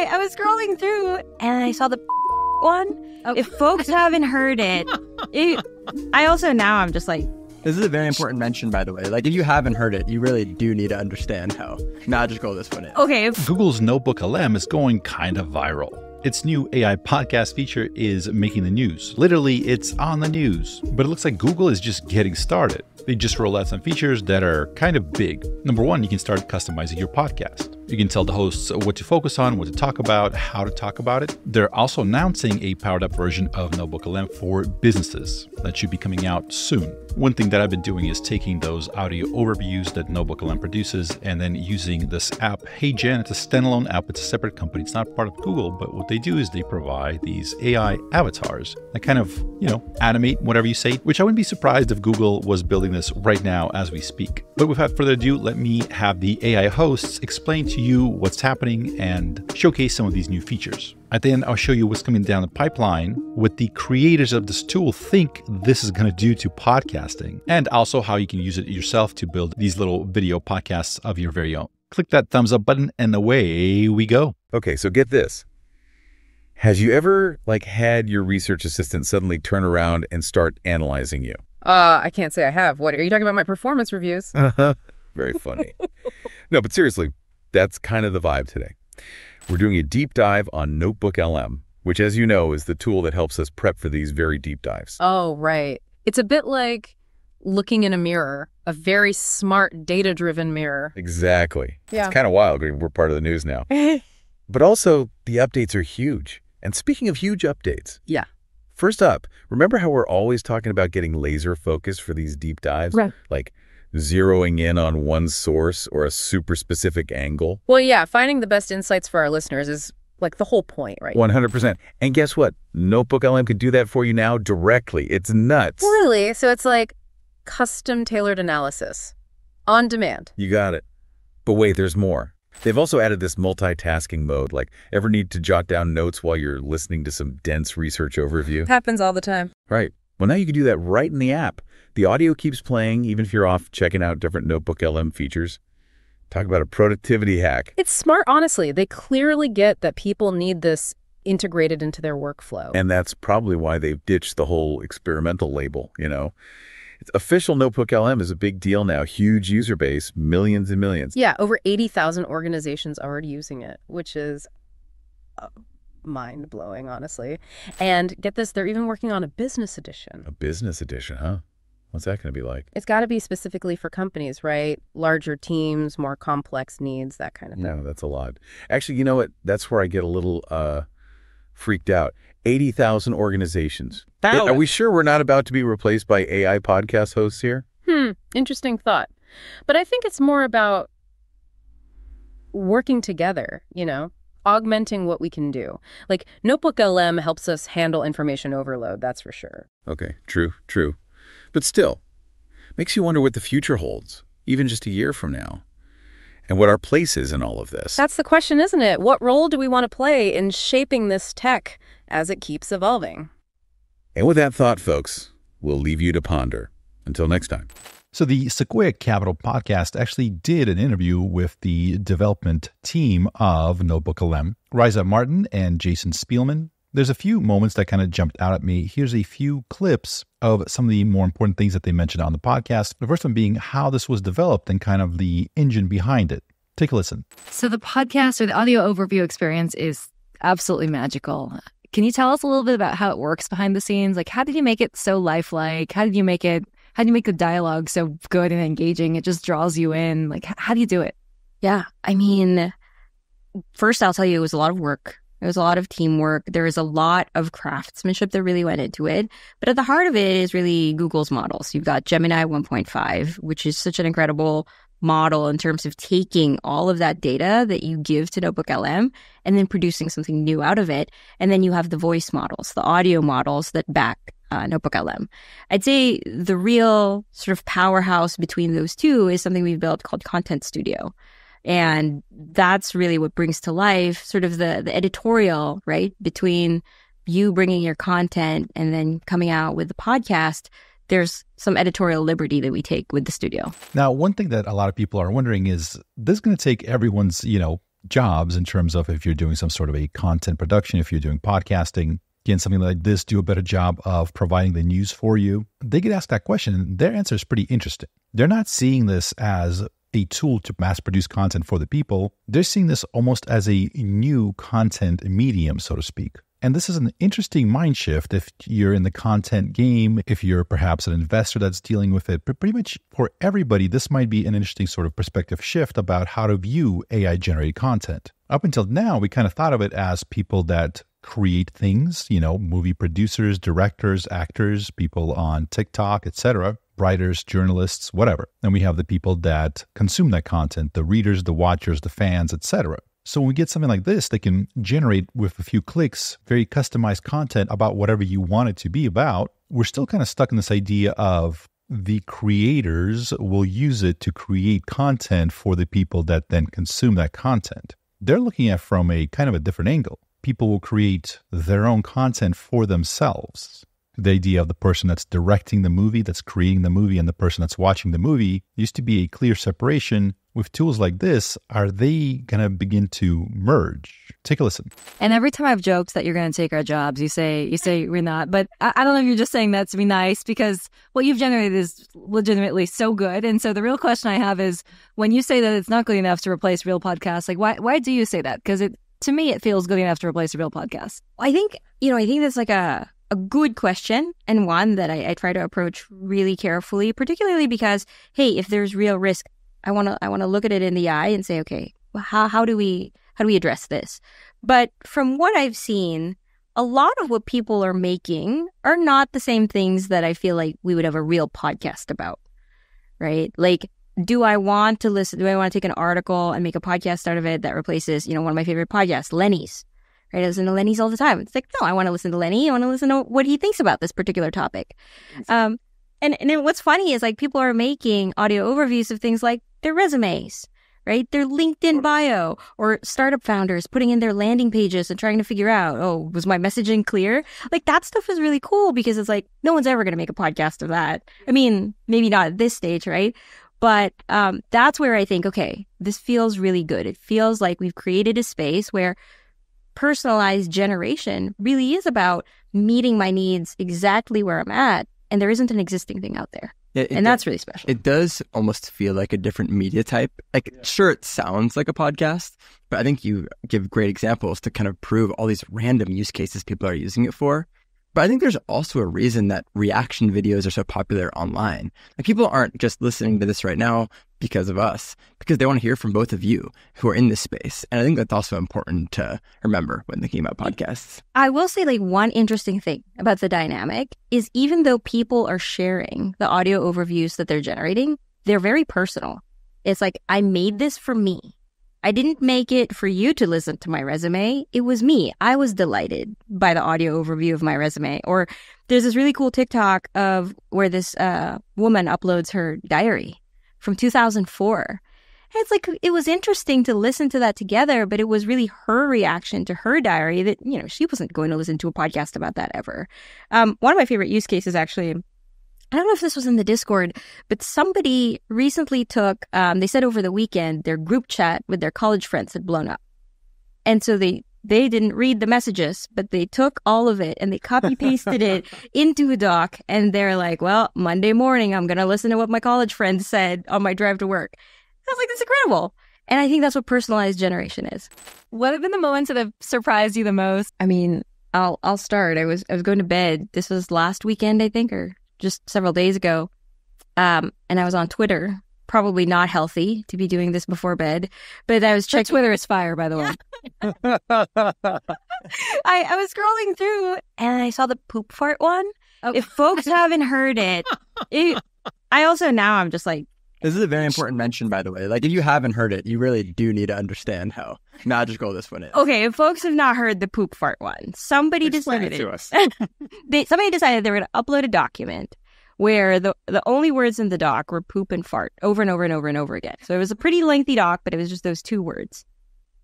I was scrolling through and I saw the one. Okay. If folks haven't heard it, I also now I'm just like, this is a very important mention, by the way. Like, if you haven't heard it, you really do need to understand how magical this one is. Okay. Google's NotebookLM is going kind of viral. Its new AI podcast feature is making the news. Literally, it's on the news. But it looks like Google is just getting started. They just rolled out some features that are kind of big. Number one, you can start customizing your podcast. You can tell the hosts what to focus on, what to talk about, how to talk about it. They're also announcing a powered-up version of NotebookLM for businesses that should be coming out soon. One thing that I've been doing is taking those audio overviews that NotebookLM produces and then using this app, HeyGen. It's a standalone app. It's a separate company. It's not part of Google, but what they do is they provide these AI avatars that kind of, animate whatever you say, which I wouldn't be surprised if Google was building this right now as we speak. But without further ado, let me have the AI hosts explain to you what's happening and showcase some of these new features. At the end, I'll show you what's coming down the pipeline, what the creators of this tool think this is going to do to podcasting, and also how you can use it yourself to build these little video podcasts of your very own. Click that thumbs up button and away we go. Okay, so get this. Has you ever had your research assistant suddenly turn around and start analyzing you? I can't say I have. What, are you talking about my performance reviews? Very funny. No, but seriously, that's kind of the vibe today. We're doing a deep dive on NotebookLM, which, as you know, is the tool that helps us prep for these very deep dives. Oh, right. It's a bit like looking in a mirror, a very smart, data-driven mirror. Exactly. Yeah. It's kind of wild. We're part of the news now. But also, the updates are huge. And speaking of huge updates. Yeah. First up, remember how we're always talking about getting laser focus for these deep dives? Right. Like zeroing in on one source or a super specific angle? Well, yeah, finding the best insights for our listeners is like the whole point, right? 100%. And guess what? NotebookLM can do that for you now directly. It's nuts. Really? So it's like custom tailored analysis on demand. You got it. But wait, there's more. They've also added this multitasking mode. Like, ever need to jot down notes while you're listening to some dense research overview? Happens all the time. Right. Well, now you can do that right in the app. The audio keeps playing, even if you're off checking out different NotebookLM features. Talk about a productivity hack. It's smart, honestly. They clearly get that people need this integrated into their workflow. And that's probably why they've ditched the whole experimental label, Official NotebookLM is a big deal now. Huge user base, millions and millions. Yeah, over 80,000 organizations already using it, which is mind-blowing, honestly. And get this, they're even working on a business edition. A business edition, huh? What's that going to be like? It's got to be specifically for companies, right? Larger teams, more complex needs, that kind of thing. No, that's a lot. Actually, you know what? That's where I get a little freaked out. 80,000 organizations. Are we sure we're not about to be replaced by AI podcast hosts here? Interesting thought. But I think it's more about working together, augmenting what we can do. Like NotebookLM helps us handle information overload, that's for sure. Okay, true. But still, makes you wonder what the future holds, even just a year from now. And what our place is in all of this. That's the question, isn't it? What role do we want to play in shaping this tech as it keeps evolving? And with that thought, folks, we'll leave you to ponder. Until next time. So the Sequoia Capital podcast actually did an interview with the development team of NotebookLM, Raiza Martin and Jason Spielman. There's a few moments that kind of jumped out at me. Here's a few clips of some of the more important things that they mentioned on the podcast. The first one being how this was developed and kind of the engine behind it. Take a listen. So the podcast or the audio overview experience is absolutely magical. Can you tell us a little bit about how it works behind the scenes? Like, how did you make it so lifelike? How did you make the dialogue so good and engaging? It just draws you in. Like, how do you do it? Yeah, I mean, first I'll tell you it was a lot of work. There was a lot of teamwork. There was a lot of craftsmanship that really went into it. But at the heart of it is really Google's models. You've got Gemini 1.5, which is such an incredible model in terms of taking all of that data that you give to NotebookLM and then producing something new out of it. And then you have the voice models, the audio models that back NotebookLM. I'd say the real sort of powerhouse between those two is something we've built called Content Studio. And that's really what brings to life sort of the editorial, right? Between you bringing your content and then coming out with the podcast, there's some editorial liberty that we take with the studio. Now, one thing that a lot of people are wondering is this going to take everyone's, jobs in terms of if you're doing some sort of a content production, if you're doing podcasting. Can something like this do a better job of providing the news for you? They get asked that question, and their answer is pretty interesting. They're not seeing this as a tool to mass produce content for the people. They're seeing this almost as a new content medium, so to speak. And this is an interesting mind shift if you're in the content game, if you're perhaps an investor that's dealing with it. But pretty much for everybody, this might be an interesting sort of perspective shift about how to view AI-generated content. Up until now, we kind of thought of it as people that create things, movie producers, directors, actors, people on TikTok, etc., writers, journalists, whatever. And we have the people that consume that content, the readers, the watchers, the fans, etc. So when we get something like this, they can generate with a few clicks very customized content about whatever you want it to be about. We're still kind of stuck in this idea of the creators will use it to create content for the people that then consume that content. They're looking at it from a kind of a different angle. People will create their own content for themselves. The idea of the person that's directing the movie, that's creating the movie, and the person that's watching the movie used to be a clear separation. With tools like this, are they going to begin to merge? Take a listen. And every time I have jokes that you're going to take our jobs, you say we're not. But I don't know if you're just saying that to be nice, because what you've generated is legitimately so good. And so the real question I have is, when you say that it's not good enough to replace real podcasts, like why do you say that? Because to me, it feels good enough to replace a real podcast. I think that's like a good question, and one that I try to approach really carefully, particularly because, hey, if there's real risk, I want to look at it in the eye and say, okay, well, how do we address this? But from what I've seen, a lot of what people are making are not the same things that I feel like we would have a real podcast about, right? Like, do I want to take an article and make a podcast out of it that replaces, one of my favorite podcasts, Lenny's, right? I listen to Lenny's all the time. It's like, no, I want to listen to Lenny. I want to listen to what he thinks about this particular topic. And then what's funny is, like, people are making audio overviews of things like their resumes, right? Their LinkedIn bio, or startup founders putting in their landing pages and trying to figure out, was my messaging clear? Like, that stuff is really cool, because it's like, no one's ever going to make a podcast of that. I mean, maybe not at this stage, right? But that's where I think, okay, this feels really good. It feels like we've created a space where personalized generation really is about meeting my needs exactly where I'm at, and there isn't an existing thing out there. And that's really special. It does almost feel like a different media type. Like, sure, it sounds like a podcast, but I think you give great examples to kind of prove all these random use cases people are using it for. But I think there's also a reason that reaction videos are so popular online. Like, people aren't just listening to this right now because of us, because they want to hear from both of you who are in this space. And I think that's also important to remember when thinking about podcasts. I will say, like, one interesting thing about the dynamic is, even though people are sharing the audio overviews that they're generating, they're very personal. It's like, I made this for me. I didn't make it for you to listen to my resume. It was me. I was delighted by the audio overview of my resume. Or there's this really cool TikTok of where this woman uploads her diary from 2004. And it's like, it was interesting to listen to that together, but it was really her reaction to her diary that, she wasn't going to listen to a podcast about that ever. One of my favorite use cases, actually, I don't know if this was in the Discord, but somebody recently took, they said over the weekend, their group chat with their college friends had blown up. And so they didn't read the messages, but they took all of it and they copy pasted it into a doc. And they're like, well, Monday morning, I'm going to listen to what my college friends said on my drive to work. I was like, that's incredible. And I think that's what personalized generation is. What have been the moments that have surprised you the most? I mean, I'll start. I was going to bed. This was last weekend, I think, or just several days ago. And I was on Twitter. Probably not healthy to be doing this before bed, but I was checking. Twitter is fire, by the way. I was scrolling through and I saw the poop fart one. Oh. If folks haven't heard it, I'm just like. This is a very important mention, by the way. Like, if you haven't heard it, you really do need to understand how magical this one is. Okay, if folks have not heard the poop fart one, somebody decided to us. Somebody decided they were going to upload a document where the only words in the doc were poop and fart over and over and over and over again. So it was a pretty lengthy doc, but it was just those two words.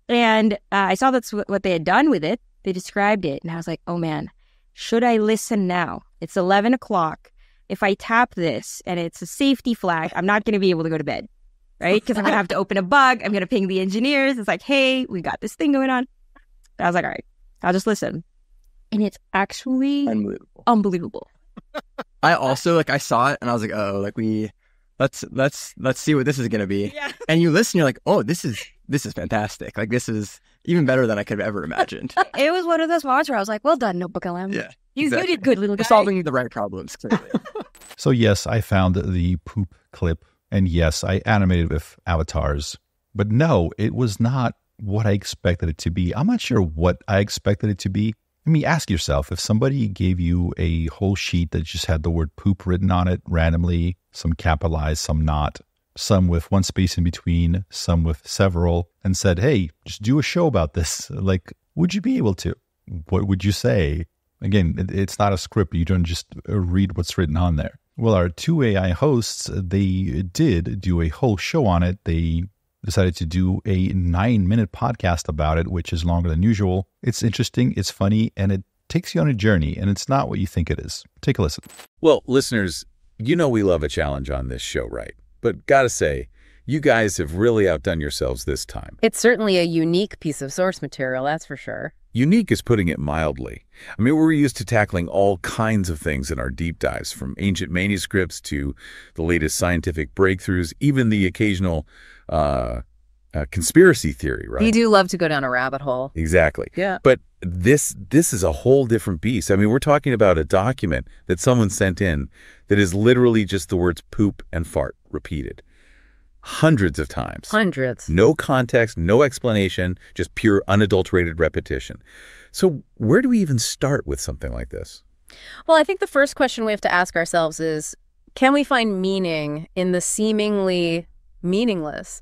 And I saw that's what they had done with it. They described it, and I was like, oh man, should I listen now? It's 11 o'clock. If I tap this and it's a safety flag, I'm not going to be able to go to bed. right? Because I'm going to have to open a bug. I'm going to ping the engineers. It's like, hey, we got this thing going on. And I was like, all right, I'll just listen. And it's actually unbelievable. I also, I saw it and I was like, oh, let's see what this is going to be. Yeah. And you listen, you're like, oh, this is fantastic. This is even better than I could have ever imagined. It was one of those moments where I was like, well done, NotebookLM. Yeah. You did good, little guy. You're solving the right problems, clearly. So yes, I found the poop clip, and yes, I animated with avatars. But no, it was not what I expected it to be. I'm not sure what I expected it to be. I mean, ask yourself, if somebody gave you a whole sheet that just had the word poop written on it randomly, some capitalized, some not, some with one space in between, some with several, and said, hey, just do a show about this. Would you be able to? What would you say? Again, it's not a script. You don't just read what's written on there. Well, our two AI hosts, they did do a whole show on it. They decided to do a 9-minute podcast about it, which is longer than usual. It's interesting, it's funny, and it takes you on a journey, and it's not what you think it is. Take a listen. Well, listeners, you know we love a challenge on this show, right? But gotta say, you guys have really outdone yourselves this time. It's certainly a unique piece of source material, that's for sure. Unique is putting it mildly. I mean, we're used to tackling all kinds of things in our deep dives, from ancient manuscripts to the latest scientific breakthroughs, even the occasional conspiracy theory, right? You do love to go down a rabbit hole. Exactly. Yeah. But this is a whole different beast. I mean, we're talking about a document that someone sent in that is literally just the words poop and fart repeated hundreds of times. Hundreds. No context, no explanation, just pure unadulterated repetition. So where do we even start with something like this? Well, I think the first question we have to ask ourselves is, can we find meaning in the seemingly meaningless?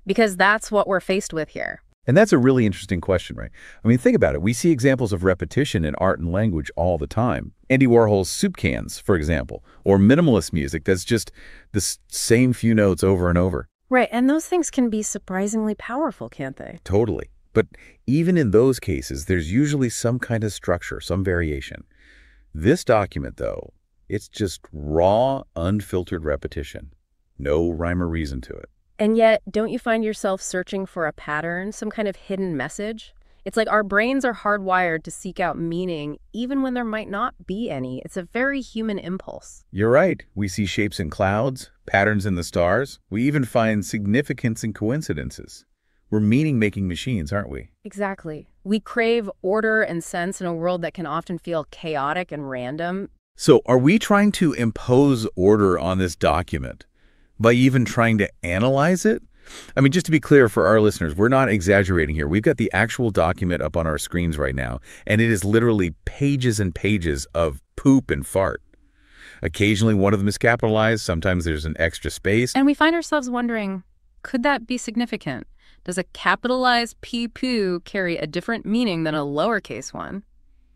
Because that's what we're faced with here. And that's a really interesting question, right? I mean, think about it. We see examples of repetition in art and language all the time. Andy Warhol's soup cans, for example, or minimalist music that's just the same few notes over and over. Right, and those things can be surprisingly powerful, can't they? Totally. But even in those cases, there's usually some kind of structure, some variation. This document, though, it's just raw, unfiltered repetition. No rhyme or reason to it. And yet, don't you find yourself searching for a pattern, some kind of hidden message? It's like our brains are hardwired to seek out meaning even when there might not be any. It's a very human impulse. You're right. We see shapes in clouds, patterns in the stars. We even find significance in coincidences. We're meaning-making machines, aren't we? Exactly. We crave order and sense in a world that can often feel chaotic and random. So are we trying to impose order on this document by even trying to analyze it? I mean, just to be clear for our listeners, we're not exaggerating here. We've got the actual document up on our screens right now, and it is literally pages and pages of poop and fart. Occasionally, one of them is capitalized. Sometimes there's an extra space. And we find ourselves wondering, could that be significant? Does a capitalized poo carry a different meaning than a lowercase one?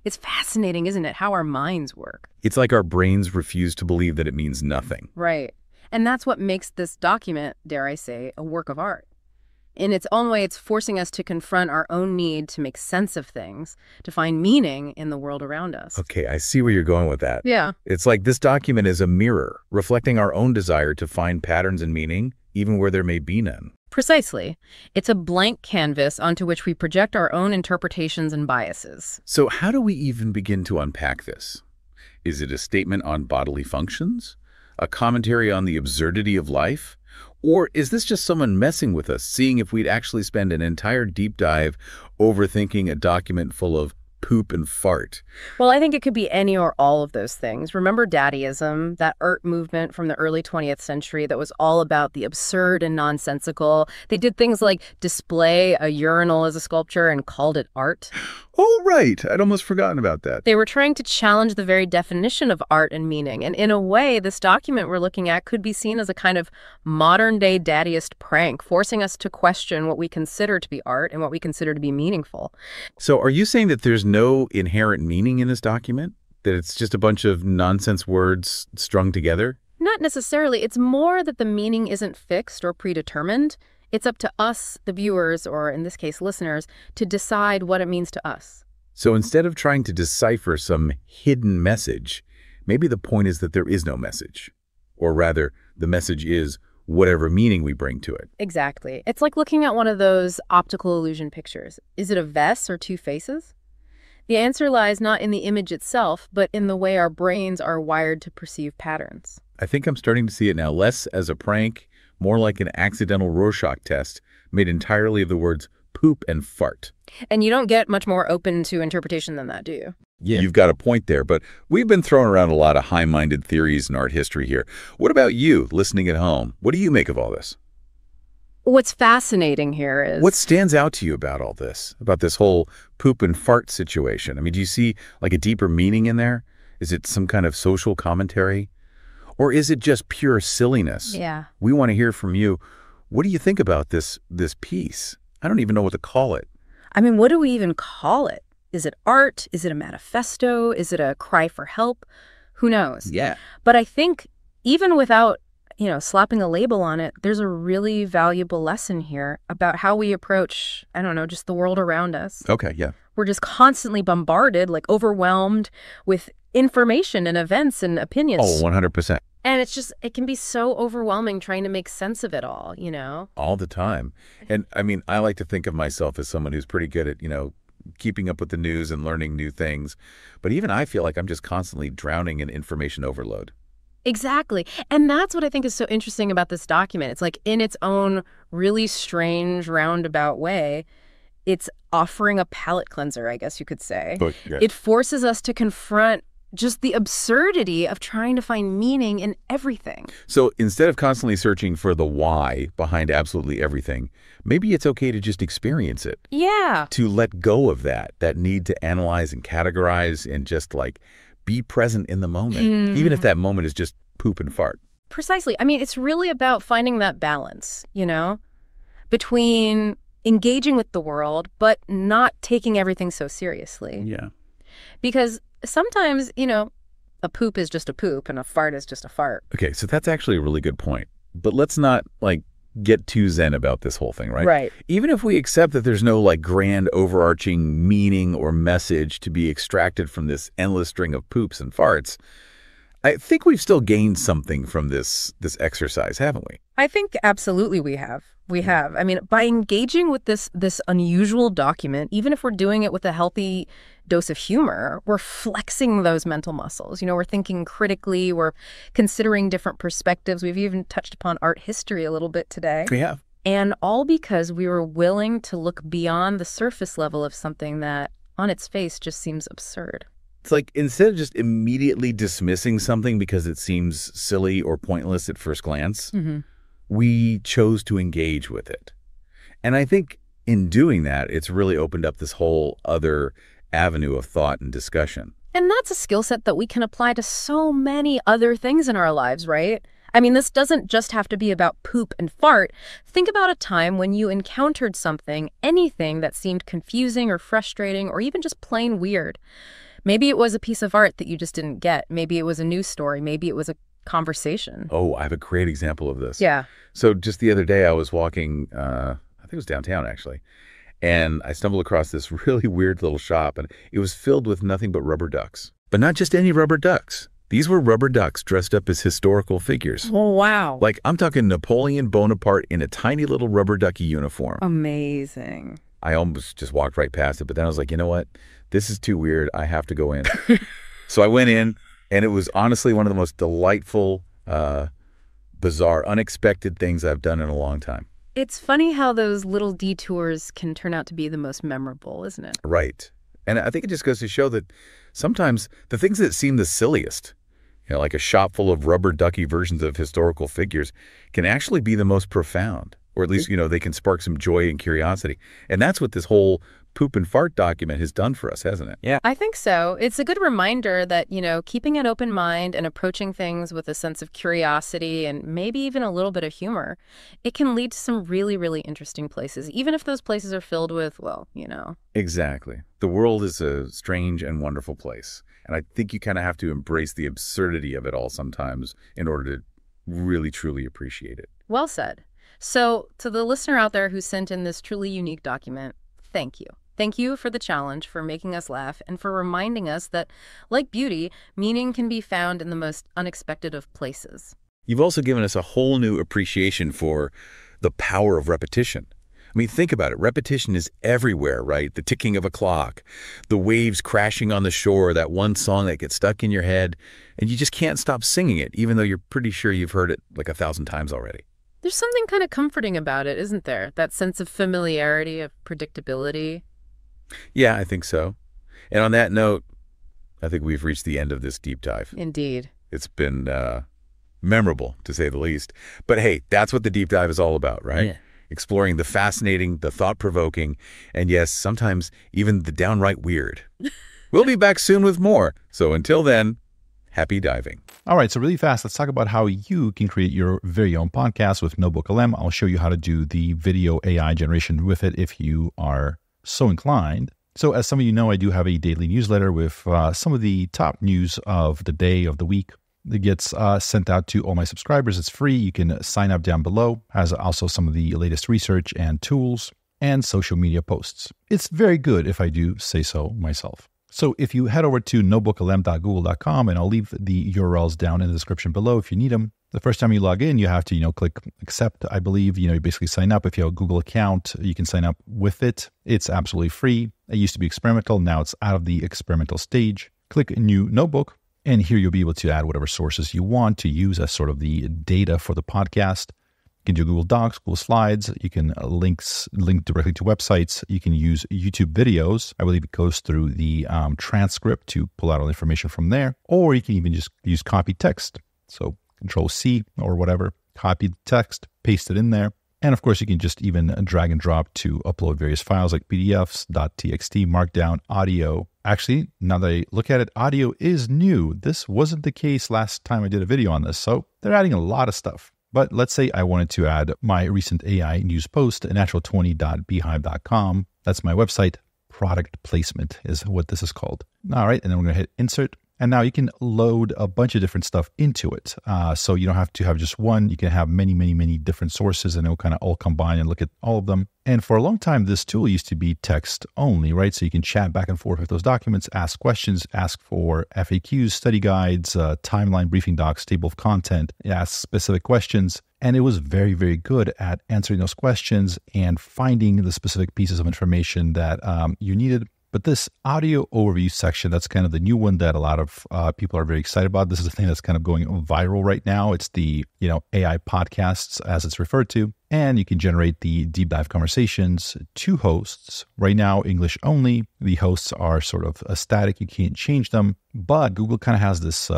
It's fascinating, isn't it, how our minds work? It's like our brains refuse to believe that it means nothing. Right. And that's what makes this document, dare I say, a work of art. In its own way, it's forcing us to confront our own need to make sense of things, to find meaning in the world around us. Okay, I see where you're going with that. Yeah. It's like this document is a mirror, reflecting our own desire to find patterns and meaning, even where there may be none. Precisely. It's a blank canvas onto which we project our own interpretations and biases. So how do we even begin to unpack this? Is it a statement on bodily functions? A commentary on the absurdity of life? Or is this just someone messing with us, seeing if we'd actually spend an entire deep dive overthinking a document full of poop and fart? Well, I think it could be any or all of those things. Remember Daddyism, that art movement from the early 20th century that was all about the absurd and nonsensical? They did things like display a urinal as a sculpture and called it art. Oh, right. I'd almost forgotten about that. They were trying to challenge the very definition of art and meaning. And in a way, this document we're looking at could be seen as a kind of modern-day daddyist prank, forcing us to question what we consider to be art and what we consider to be meaningful. So are you saying that there's no inherent meaning in this document? That it's just a bunch of nonsense words strung together? Not necessarily. It's more that the meaning isn't fixed or predetermined. It's up to us, the viewers, or in this case, listeners, to decide what it means to us. So instead of trying to decipher some hidden message, maybe the point is that there is no message. Or rather, the message is, whatever meaning we bring to it. Exactly. It's like looking at one of those optical illusion pictures. Is it a vest or two faces? The answer lies not in the image itself, but in the way our brains are wired to perceive patterns. I think I'm starting to see it now less as a prank, more like an accidental Rorschach test made entirely of the words poop and fart. And you don't get much more open to interpretation than that, do you? Yeah. You've got a point there, but we've been throwing around a lot of high-minded theories in art history here. What about you, listening at home? What do you make of all this? What's fascinating here is... What stands out to you about all this, about this whole poop and fart situation? I mean, do you see like a deeper meaning in there? Is it some kind of social commentary? Or is it just pure silliness? Yeah. We want to hear from you. What do you think about this piece? I don't even know what to call it. I mean, what do we even call it? Is it art? Is it a manifesto? Is it a cry for help? Who knows? Yeah. But I think even without, slapping a label on it, there's a really valuable lesson here about how we approach, I don't know, just the world around us. Okay, yeah. We're just constantly bombarded, like overwhelmed with information and events and opinions. Oh, 100%. And it can be so overwhelming trying to make sense of it all, All the time. And I mean, I like to think of myself as someone who's pretty good at, keeping up with the news and learning new things. But even I feel like I'm just constantly drowning in information overload. Exactly. And that's what I think is so interesting about this document. It's like in its own really strange roundabout way, it's offering a palate cleanser, I guess you could say. But, yeah. It forces us to confront just the absurdity of trying to find meaning in everything. So instead of constantly searching for the why behind absolutely everything, maybe it's okay to just experience it. Yeah. To let go of that need to analyze and categorize and just like be present in the moment, even if that moment is just poop and fart. Precisely. I mean, it's really about finding that balance, between engaging with the world, but not taking everything so seriously. Yeah. Because sometimes, a poop is just a poop and a fart is just a fart. Okay, so that's actually a really good point. But let's not, get too zen about this whole thing, right? Right. Even if we accept that there's no, grand overarching meaning or message to be extracted from this endless string of poops and farts, I think we've still gained something from this exercise, haven't we? I think absolutely we have. We have. I mean, by engaging with this unusual document, even if we're doing it with a healthy dose of humor, we're flexing those mental muscles. We're thinking critically, we're considering different perspectives. We've even touched upon art history a little bit today. We have. And all because we were willing to look beyond the surface level of something that on its face just seems absurd. It's like instead of just immediately dismissing something because it seems silly or pointless at first glance, we chose to engage with it. And I think in doing that, it's really opened up this whole other avenue of thought and discussion. And that's a skill set that we can apply to so many other things in our lives, right? I mean, this doesn't just have to be about poop and fart. Think about a time when you encountered something, anything that seemed confusing or frustrating or even just plain weird. Maybe it was a piece of art that you just didn't get. Maybe it was a news story. Maybe it was a conversation. Oh, I have a great example of this. Yeah. So just the other day I was walking, I think it was downtown actually, and I stumbled across this really weird little shop, and it was filled with nothing but rubber ducks. But not just any rubber ducks. These were rubber ducks dressed up as historical figures. Oh, wow. Like, I'm talking Napoleon Bonaparte in a tiny little rubber ducky uniform. Amazing. I almost just walked right past it, but then I was like, you know what? This is too weird. I have to go in. So I went in, and it was honestly one of the most delightful, bizarre, unexpected things I've done in a long time. It's funny how those little detours can turn out to be the most memorable, isn't it? Right. And I think it just goes to show that sometimes the things that seem the silliest, like a shop full of rubber ducky versions of historical figures, can actually be the most profound. Or at least, they can spark some joy and curiosity. And that's what this whole poop and fart document has done for us, hasn't it? Yeah. I think so. It's a good reminder that, keeping an open mind and approaching things with a sense of curiosity and maybe even a little bit of humor, it can lead to some really, really interesting places, even if those places are filled with, Exactly. The world is a strange and wonderful place. And I think you kind of have to embrace the absurdity of it all sometimes in order to really, truly appreciate it. Well said. So to the listener out there who sent in this truly unique document, thank you. Thank you for the challenge, for making us laugh, and for reminding us that, like beauty, meaning can be found in the most unexpected of places. You've also given us a whole new appreciation for the power of repetition. I mean, think about it. Repetition is everywhere, right? The ticking of a clock, the waves crashing on the shore, that one song that gets stuck in your head, and you just can't stop singing it, even though you're pretty sure you've heard it like 1,000 times already. There's something kind of comforting about it, isn't there? That sense of familiarity, of predictability. Yeah, I think so. And on that note, I think we've reached the end of this deep dive. Indeed. It's been memorable, to say the least. But hey, that's what the deep dive is all about, right? Yeah. Exploring the fascinating, the thought-provoking, and yes, sometimes even the downright weird. We'll be back soon with more. So until then, happy diving. All right, so really fast, let's talk about how you can create your very own podcast with NotebookLM. I'll show you how to do the video AI generation with it if you are so inclined. So as some of you know, I do have a daily newsletter with some of the top news of the day, of the week. It gets sent out to all my subscribers. It's free. You can sign up down below. Has also some of the latest research and tools and social media posts. It's very good if I do say so myself. So if you head over to notebooklm.google.com, and I'll leave the URLs down in the description below if you need them. The first time you log in, you have to, click accept, I believe. You basically sign up. If you have a Google account, you can sign up with it. It's absolutely free. It used to be experimental. Now it's out of the experimental stage. Click New Notebook. And here you'll be able to add whatever sources you want to use as sort of the data for the podcast. You can do Google Docs, Google Slides. You can link directly to websites. You can use YouTube videos. I believe it goes through the transcript to pull out all the information from there. Or you can even just use copy text. So Control-C or whatever, copy the text, paste it in there. And of course, you can just even drag and drop to upload various files like PDFs, .txt, Markdown, audio. Actually, now that I look at it, audio is new. This wasn't the case last time I did a video on this, so they're adding a lot of stuff. But let's say I wanted to add my recent AI news post, natural20.beehive.com. That's my website. Product placement is what this is called. All right, and then we're going to hit insert. And now you can load a bunch of different stuff into it. So you don't have to have just one. You can have many, many, many different sources, and it'll kind of all combine and look at all of them. And for a long time, this tool used to be text only, right? So you can chat back and forth with those documents, ask questions, ask for FAQs, study guides, timeline, briefing docs, table of content, ask specific questions. And it was very, very good at answering those questions and finding the specific pieces of information that you needed. But this audio overview section, that's kind of the new one that a lot of people are very excited about. This is the thing that's kind of going viral right now. It's the, AI podcasts, as it's referred to. And you can generate the deep dive conversations to hosts. Right now, English only. The hosts are sort of static. You can't change them. But Google kind of has this,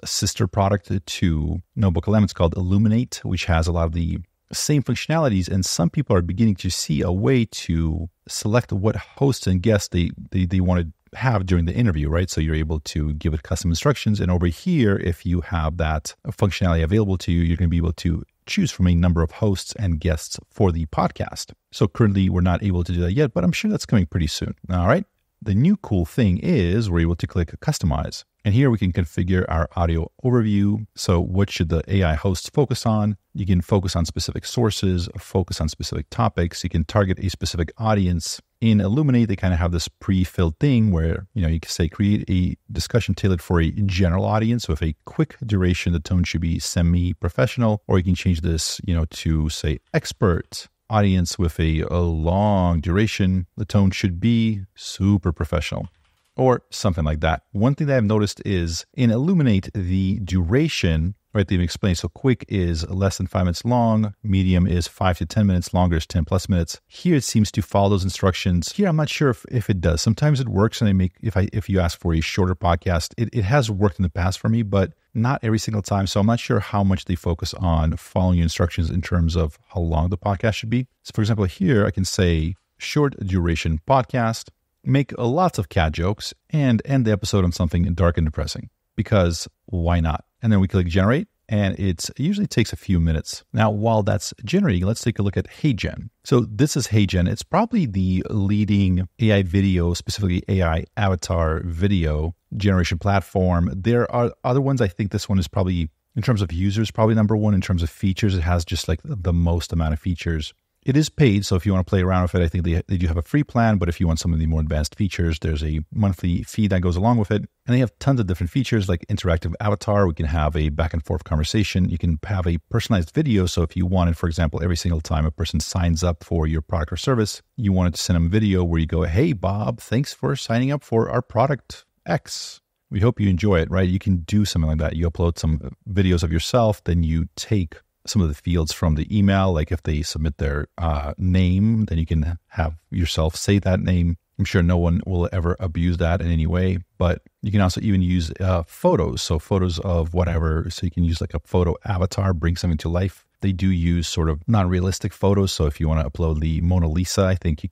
sister product to NotebookLM. It's called Illuminate, which has a lot of the same functionalities, and some people are beginning to see a way to select what hosts and guests they want to have during the interview, right? So you're able to give it custom instructions, and over here, if you have that functionality available to you, you're going to be able to choose from a number of hosts and guests for the podcast. So currently, we're not able to do that yet, but I'm sure that's coming pretty soon. All right. The new cool thing is we're able to click Customize. And here we can configure our audio overview. So what should the AI hosts focus on? You can focus on specific sources, focus on specific topics. You can target a specific audience. In Illuminate, they kind of have this pre-filled thing where, you can say create a discussion tailored for a general audience with a quick duration. The tone should be semi-professional, or you can change this, to say expert. Audience with a long duration, the tone should be super professional or something like that. One thing that I've noticed is in Illuminate, the duration, right, they've explained. So quick is less than 5 minutes long. Medium is 5 to 10 minutes. Longer is 10 plus minutes. Here it seems to follow those instructions. Here I'm not sure if it does. Sometimes it works, and if you ask for a shorter podcast, it has worked in the past for me, but not every single time. So I'm not sure how much they focus on following instructions in terms of how long the podcast should be. So for example, here I can say short duration podcast, make lots of cat jokes, and end the episode on something dark and depressing, because why not? And then we click generate, and it usually takes a few minutes. Now, while that's generating, let's take a look at HeyGen. So this is HeyGen. It's probably the leading AI video, specifically AI avatar video generation platform. There are other ones. I think this one is probably, in terms of users, probably number one. In terms of features, it has just like the most amount of features. It is paid, so if you want to play around with it, I think they do have a free plan, but if you want some of the more advanced features, there's a monthly fee that goes along with it. And they have tons of different features like interactive avatar. We can have a back and forth conversation. You can have a personalized video. So if you wanted, for example, every single time a person signs up for your product or service, you wanted to send them a video where you go, hey, Bob, thanks for signing up for our product X. We hope you enjoy it, right? You can do something like that. You upload some videos of yourself, then you take some of the fields from the email, like if they submit their name, then you can have yourself say that name. I'm sure no one will ever abuse that in any way, but you can also even use photos. So photos of whatever. So you can use like a photo avatar, bring something to life. They do use sort of non-realistic photos. So if you want to upload the Mona Lisa, I think you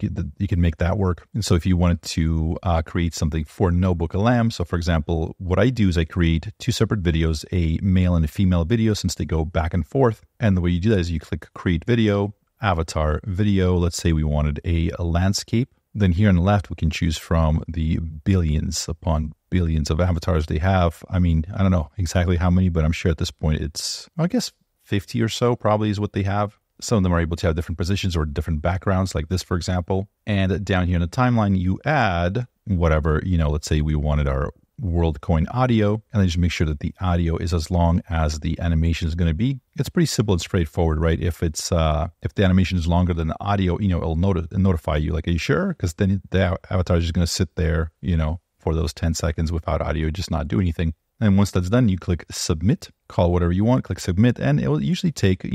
can make that work. And so if you wanted to create something for NotebookLM, so for example, what I do is I create two separate videos, a male and a female video, since they go back and forth. And the way you do that is you click create video, avatar video. Let's say we wanted a landscape. Then here on the left, we can choose from the billions upon billions of avatars they have. I mean, I don't know exactly how many, but I'm sure at this point it's, I guess, 50 or so probably is what they have. Some of them are able to have different positions or different backgrounds like this, for example. And down here in the timeline, you add whatever, let's say we wanted our WorldCoin audio, and then just make sure that the audio is as long as the animation is going to be. It's pretty simple and straightforward, right? If it's if the animation is longer than the audio, it'll notify you. Like, are you sure? Because then the avatar is just going to sit there, for those 10 seconds without audio, just not do anything. And once that's done, you click submit, call whatever you want, click submit, and it will usually take,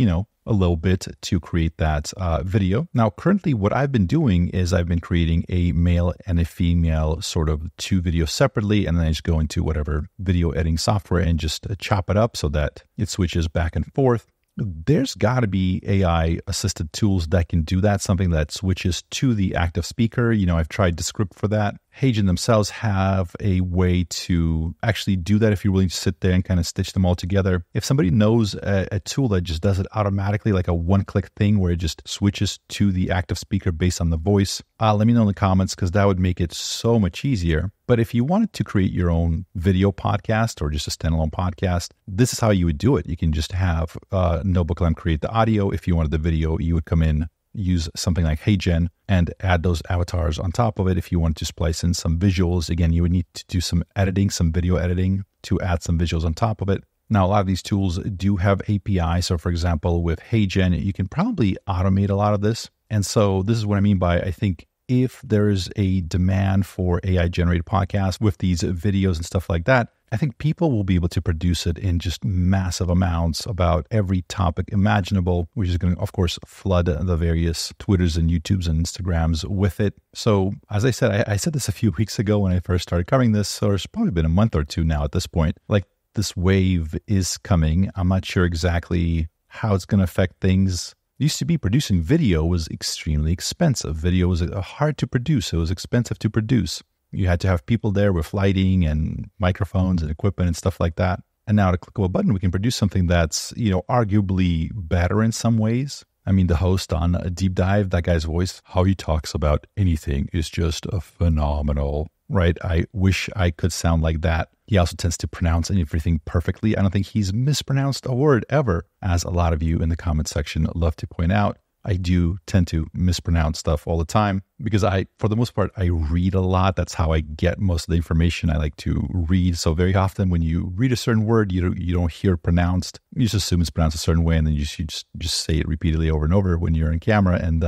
a little bit to create that video. Now, currently what I've been doing is I've been creating a male and a female sort of two videos separately, and then I just go into whatever video editing software and just chop it up so that it switches back and forth. There's got to be AI assisted tools that can do that, something that switches to the active speaker. I've tried Descript for that. HeyGen themselves have a way to actually do that if you're willing to sit there and kind of stitch them all together. If somebody knows a tool that just does it automatically, like a one-click thing where it just switches to the active speaker based on the voice, let me know in the comments, because that would make it so much easier. But if you wanted to create your own video podcast or just a standalone podcast, this is how you would do it. You can just have NotebookLM create the audio. If you wanted the video, you would come in, use something like HeyGen and add those avatars on top of it. If you wanted to splice in some visuals, again, you would need to do some editing, some video editing to add some visuals on top of it. Now, a lot of these tools do have API. So for example, with HeyGen, you can probably automate a lot of this. And so this is what I mean by, I think, if there's a demand for AI generated podcasts with these videos and stuff like that, I think people will be able to produce it in just massive amounts about every topic imaginable, which is going to, of course, flood the various Twitters and YouTubes and Instagrams with it. So as I said, I said this a few weeks ago when I first started covering this, so it's probably been a month or two now at this point. Like, this wave is coming. I'm not sure exactly how it's going to affect things. It used to be producing video was extremely expensive. Video was hard to produce. It was expensive to produce. You had to have people there with lighting and microphones and equipment and stuff like that. And now at a click of a button, we can produce something that's, arguably better in some ways. I mean, the host on a Deep Dive, that guy's voice, how he talks about anything is just phenomenal, right? I wish I could sound like that. He also tends to pronounce everything perfectly. I don't think he's mispronounced a word ever, as a lot of you in the comment section love to point out. I do tend to mispronounce stuff all the time because for the most part, I read a lot. That's how I get most of the information. I like to read. So very often when you read a certain word, you don't hear it pronounced. You just assume it's pronounced a certain way, and then you just say it repeatedly over and over when you're in camera. And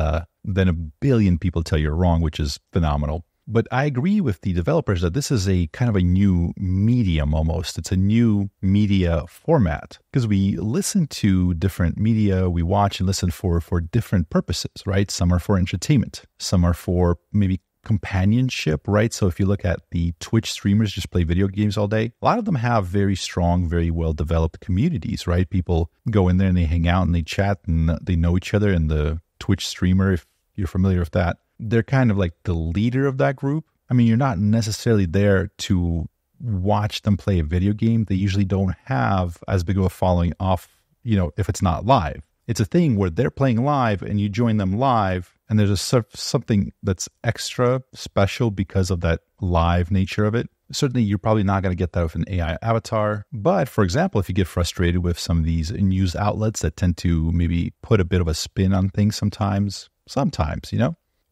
then a billion people tell you're wrong, which is phenomenal. But I agree with the developers that this is a kind of a new medium almost. It's a new media format because we listen to different media, we watch and listen for different purposes, right? Some are for entertainment. Some are for maybe companionship, right? So if you look at the Twitch streamers just play video games all day, a lot of them have very strong, very well-developed communities, right? People go in there and they hang out and they chat and they know each other. And the Twitch streamer, if you're familiar with that, they're kind of like the leader of that group. I mean, you're not necessarily there to watch them play a video game. They usually don't have as big of a following off, if it's not live. It's a thing where they're playing live and you join them live And there's something that's extra special because of that live nature of it. Certainly, you're probably not going to get that with an AI avatar. But for example, if you get frustrated with some of these news outlets that tend to maybe put a bit of a spin on things sometimes,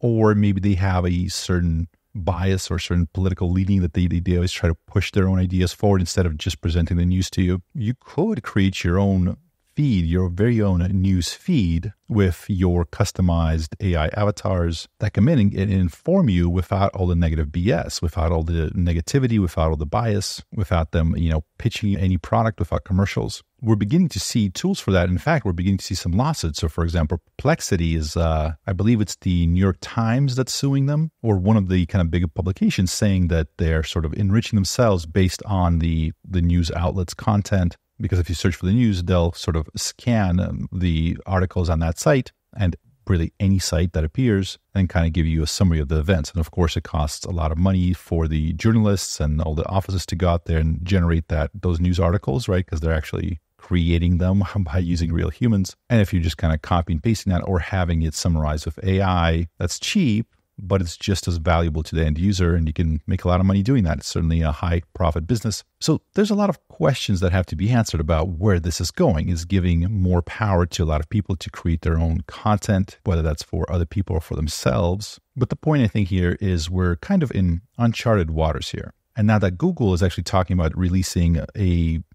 or maybe they have a certain bias or certain political leaning that they always try to push their own ideas forward instead of just presenting the news to you. You could create your own feed, your very own news feed with your customized AI avatars that come in and inform you without all the negative BS, without all the negativity, without all the bias, without them, pitching any product, without commercials. We're beginning to see tools for that. In fact, we're beginning to see some lawsuits. So for example, Perplexity is, I believe it's the New York Times that's suing them, or one of the kind of big publications saying that they're sort of enriching themselves based on the news outlets' content. Because if you search for the news, they'll sort of scan the articles on that site and really any site that appears and kind of give you a summary of the events. And of course, it costs a lot of money for the journalists and all the offices to go out there and generate those news articles, right? Because they're actually creating them by using real humans. And if you're just kind of copy and pasting that or having it summarized with AI, that's cheap, but it's just as valuable to the end user, and you can make a lot of money doing that. It's certainly a high profit business. So there's a lot of questions that have to be answered about where this is going. Is giving more power to a lot of people to create their own content, whether that's for other people or for themselves. But the point I think here is we're kind of in uncharted waters here. And now that Google is actually talking about releasing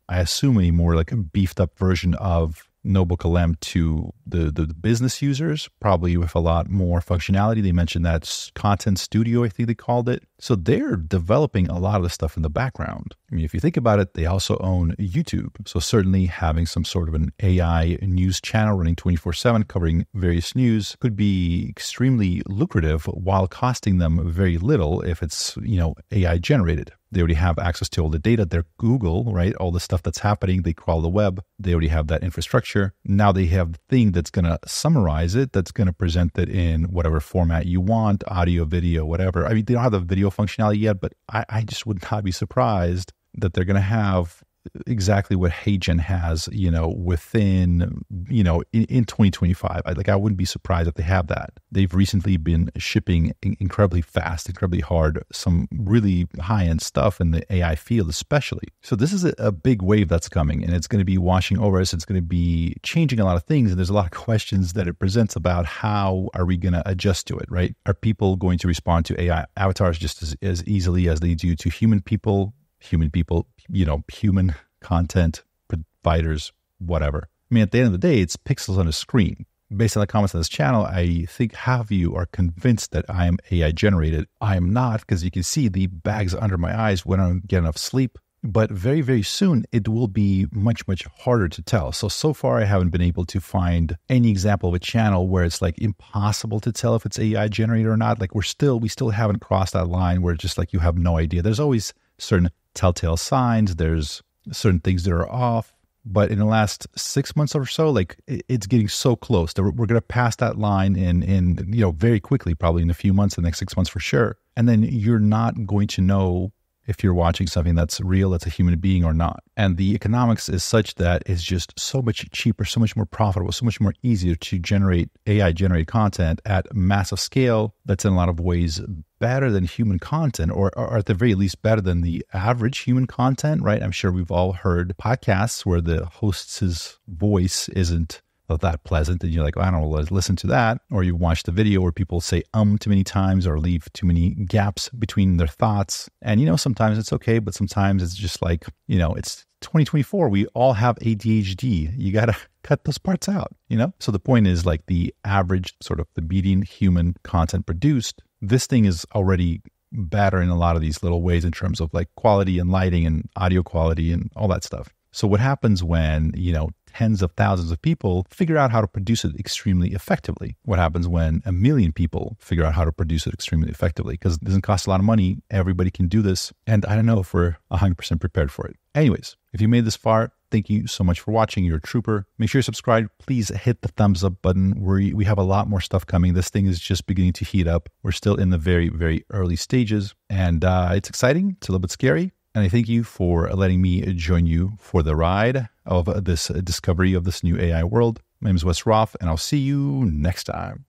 I assume a more like a beefed up version of NotebookLM to the business users, probably with a lot more functionality. They mentioned that Content Studio, I think they called it. So they're developing a lot of the stuff in the background. I mean, if you think about it, they also own YouTube. So certainly having some sort of an AI news channel running 24/7 covering various news could be extremely lucrative while costing them very little if it's, AI generated. They already have access to all the data. They're Google, right? All the stuff that's happening. They crawl the web. They already have that infrastructure. Now they have the thing that's going to summarize it, that's going to present it in whatever format you want, audio, video, whatever. I mean, they don't have the video functionality yet, but I just would not be surprised that they're going to have exactly what HeyGen has, within, in 2025. I wouldn't be surprised if they have that. They've recently been shipping incredibly fast, incredibly hard, some really high-end stuff in the AI field especially. So this is a big wave that's coming, and it's going to be washing over us. It's going to be changing a lot of things, and there's a lot of questions that it presents about how are we going to adjust to it, right? Are people going to respond to AI avatars just as easily as they do to human people, human content providers, whatever. I mean, at the end of the day, it's pixels on a screen. Based on the comments on this channel, I think half of you are convinced that I am AI generated. I am not, because you can see the bags under my eyes when I don't get enough sleep. But very, very soon, it will be much, much harder to tell. So far, I haven't been able to find any example of a channel where it's like impossible to tell if it's AI generated or not. Like we still haven't crossed that line where it's just like you have no idea. There's always certain telltale signs. There's certain things that are off. But in the last 6 months or so, like it's getting so close that we're going to pass that line in very quickly, probably in a few months, the next 6 months for sure. And then you're not going to know if you're watching something that's real, that's a human being or not. And the economics is such that it's just so much cheaper, so much more profitable, so much more easier to generate AI-generated content at massive scale that's in a lot of ways better than human content, or at the very least better than the average human content, right? I'm sure we've all heard podcasts where the host's voice isn't that pleasant and you're like, I don't want to listen to that. Or you watch the video where people say too many times or leave too many gaps between their thoughts. And sometimes it's okay, but sometimes it's just like, it's 2024. We all have ADHD. You got to cut those parts out, So the point is like the average sort of the median human content produced, this thing is already better in a lot of these little ways in terms of like quality and lighting and audio quality and all that stuff. So what happens when, tens of thousands of people figure out how to produce it extremely effectively? What happens when 1 million people figure out how to produce it extremely effectively? Because it doesn't cost a lot of money. Everybody can do this. And I don't know if we're 100% prepared for it. Anyways, if you made this far, thank you so much for watching. You're a trooper. Make sure you're subscribed. Please hit the thumbs up button. We have a lot more stuff coming. This thing is just beginning to heat up. We're still in the very, very early stages. And it's exciting. It's a little bit scary. And I thank you for letting me join you for the ride of this discovery of this new AI world. My name is Wes Roth, and I'll see you next time.